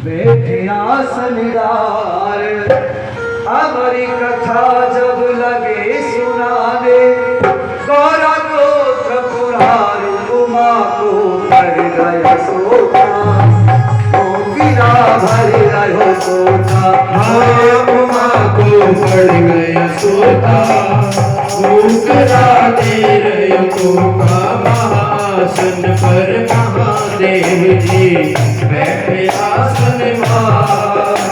बैठे आसनदार। हमारी कथा जब लगे सुनाने, गौरा गोत्र पुरार उमा को कर गया सोता, गिरा भर रहो सोता, उमा को पड़ गया सोता, गिरा दे रहे को महासन पर महादेव जी बैठे आसन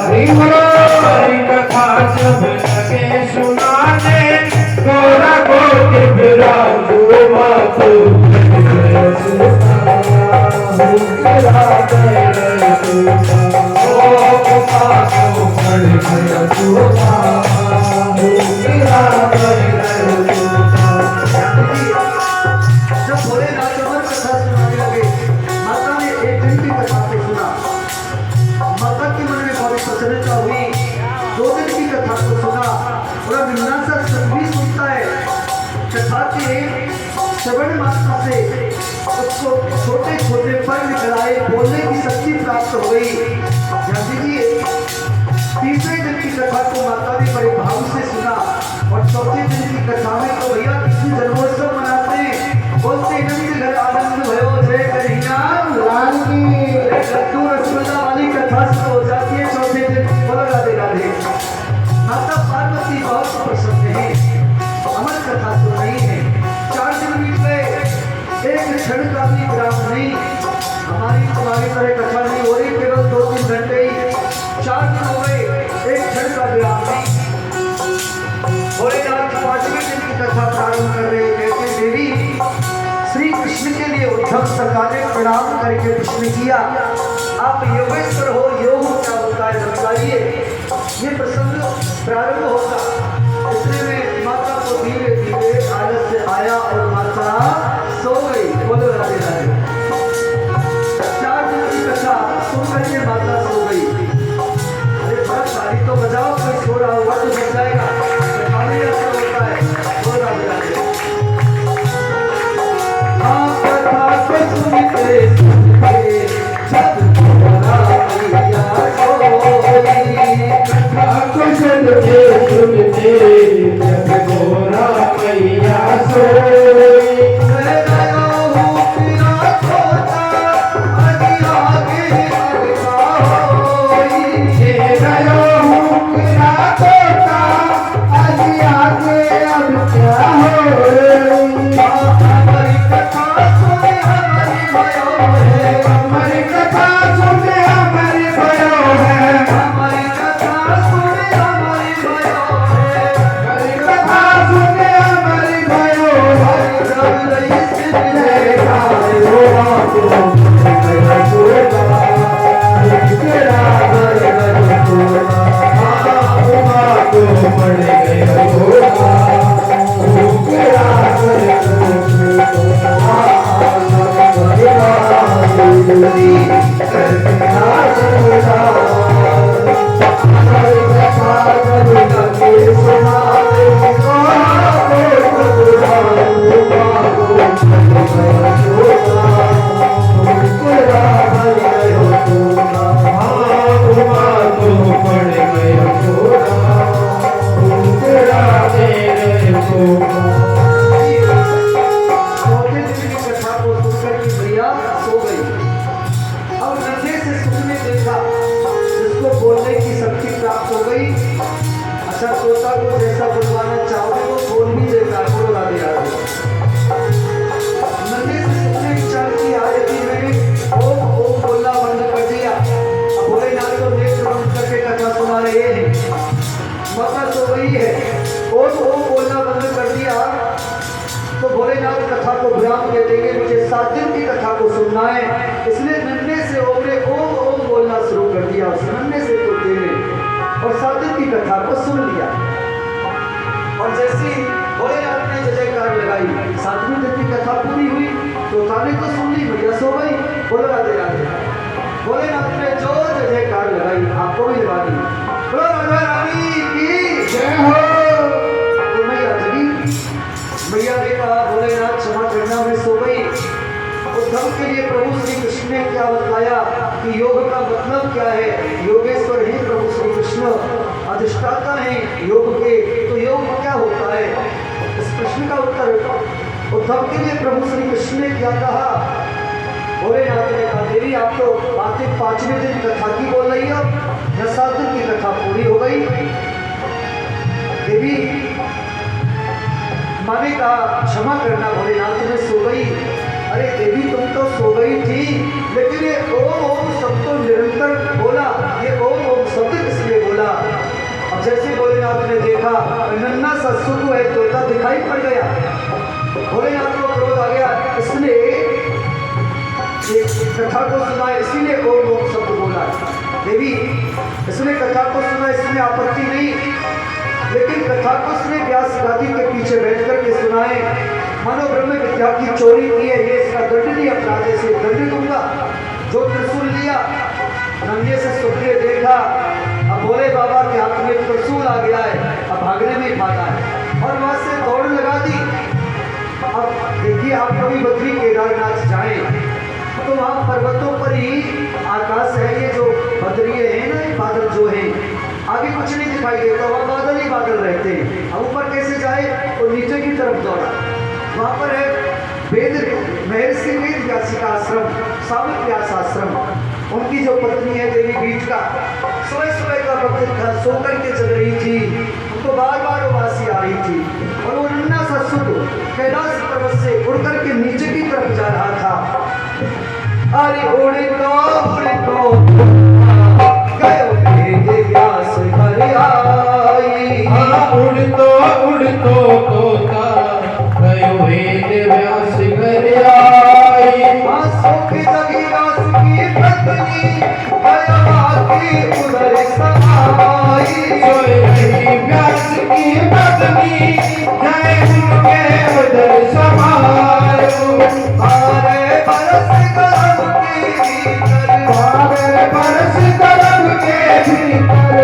हमारी कथा जब लगे सुनाने, गौरा गोत्र पुरार उमा को पड़ गया सोता, गिरा दे रहे जब भोलेनाथ अमर कथा सुनाने लगे, माता ने एक दिन की कथा को सुना। माता के मन में बहुत प्रसन्नता हुई। 2 दिन की कथा को सुना और अब निन्नासा भी सुनता है। कथा के श्रवण मात्र से उसको छोटे छोटे पर निकल आए, बोलने की शक्ति प्राप्त हो गई। ध्यान दीजिए, 3रे दिन की कथा को माता ने बड़े भाव से सुना और 4थे दिन की कथा में तो भैया कृष्ण जन्मोत्सव मनाते हैं, बोलते नंद घर आनंद भयो जय कन्हैया लाल की। लड्डू रसगुल्ला वाली कथा शुरू हो जाती है 4थे दिन। बोलो राधे राधे। माता पार्वती बहुत प्रसन्न है, अमर कथा सुन रही है। 4 दिन बीत गए, एक क्षण का भी विराम नहीं। हमारी तुम्हारी तरह कथा नहीं हो रही, केवल 2-3 घंटे ही। 4 दिन हो गए, एक क्षण का विराम नहीं। भोलेनाथ 5वें दिन की कथा प्रारंभ कर रहे, कहते देवी श्री कृष्ण के लिए उद्धव सरकार ने प्रणाम करके प्रश्न किया, आप योगेश्वर हो, योग क्या होता है बताइए। ये प्रसंग प्रारंभ होगा, इसलिए मैं माता को धीरे धीरे आलस से आया और माता सो गई। बोलो राधे राधे। 4 दिन की कथा सुन करके माता सो गई। अरे बड़ा ताली तो बजाओ, कोई सो रहा होगा तो बच जाएगा। ताली ऐसा होता है। बोलो राधे राधे। हाँ कथा को सुनते सुनते जब तुम्हारा मैया सोई, कथा को सुनते सुनते जब गोरा मैया सोई, कथा को विराम दे देंगे। मुझे 7 दिन की कथा को सुनना है, इसलिए नन्हे से ओमरे ओम ओम बोलना शुरू कर दिया। उस नन्हे से तोते ने और 7 दिन की कथा को सुन लिया। और जैसे ही भोलेनाथ ने जय जयकार लगाई, 7वें दिन की कथा पूरी हुई। तोता ने तो सुन ली, भैया सो गई। बोलो राधे राधे। भोलेनाथ ने जो जय जयकार लगाई, आपको भी लगा दी। बोलो राधा रानी की जय हो। तो मैया जगी। मैया ने कहा भोलेनाथ क्षमा करना, मैं सो गई। उद्धव के लिए प्रभु श्री कृष्ण ने क्या बताया कि योग का मतलब क्या है। योगेश्वर ही प्रभु श्री कृष्ण अधिष्ठाता हैं योग के। तो योग में क्या होता है? इस प्रश्न का उत्तर उद्धव के लिए प्रभु श्री कृष्ण ने क्या कहा? भोलेनाथ ने कहा, देवी आप तो आखिर 5वें दिन कथा की बोल रही हो, 10 दिन की कथा पूरी हो गई। देवी माने कहा, क्षमा करना भोलेनाथ, में सो गई। अरे देवी तुम तो सो गई थी, लेकिन ये ओम ओम शब्द तो निरंतर बोला, ये ओम ओम शब्द किसने बोला? अब जैसे भोलेनाथ ने देखा नन्ना सा सुधु है तोता दिखाई पड़ गया, भोलेनाथ को क्रोध आ गया, इसने कथा को सुना इसीलिए ओम ओम शब्द बोला। देवी इसने कथा को सुना, इसमें आपत्ति नहीं, लेकिन कथा को उसने व्यास गादी के पीछे बैठ करके सुनाए। मानो ब्रह्म विद्या की चोरी की है, ये इसका दंडनीय अपराध से दंड दूंगा। जो त्रिशूल लिया, नंगे से सुखने देखा, अब भोले बाबा के हाथ में त्रिशूल आ गया है, अब भागने में भागा है और वहां से दौड़ लगा दी। अब देखिए आप कभी बद्री केदारनाथ जाएं तो वहाँ पर्वतों पर ही आकाश है, ये जो बदरिये हैं ना, बादल जो हैं, आगे कुछ नहीं दिखाई देता, वहाँ बादल ही बादल रहते हैं। अब ऊपर कैसे जाए? तो नीचे की तरफ दौड़ा, वहाँ पर है वेद महर्षि वेद व्यासी का आश्रम, साविक व्यास आश्रम। उनकी जो पत्नी है देवी बीज का, सुबह सुबह का वक्त सो करके चल रही थी, उनको बार बार उबासी आ रही थी और वो नन्ना सा सुधु कैलाश पर्वत से उड़ करके नीचे की तरफ जा रहा था। अरे उड़ी तो गयो वेद व्यास घर आई, उड़ तो तोता गयो वेद व्यास घर आई। आंसू की जगी व्यास की पत्नी गया की उधर समाई, सोए रही व्यास की पत्नी जय उनके उधर समायो। अरे बरस करम के भीतर, बरस करम के भीतर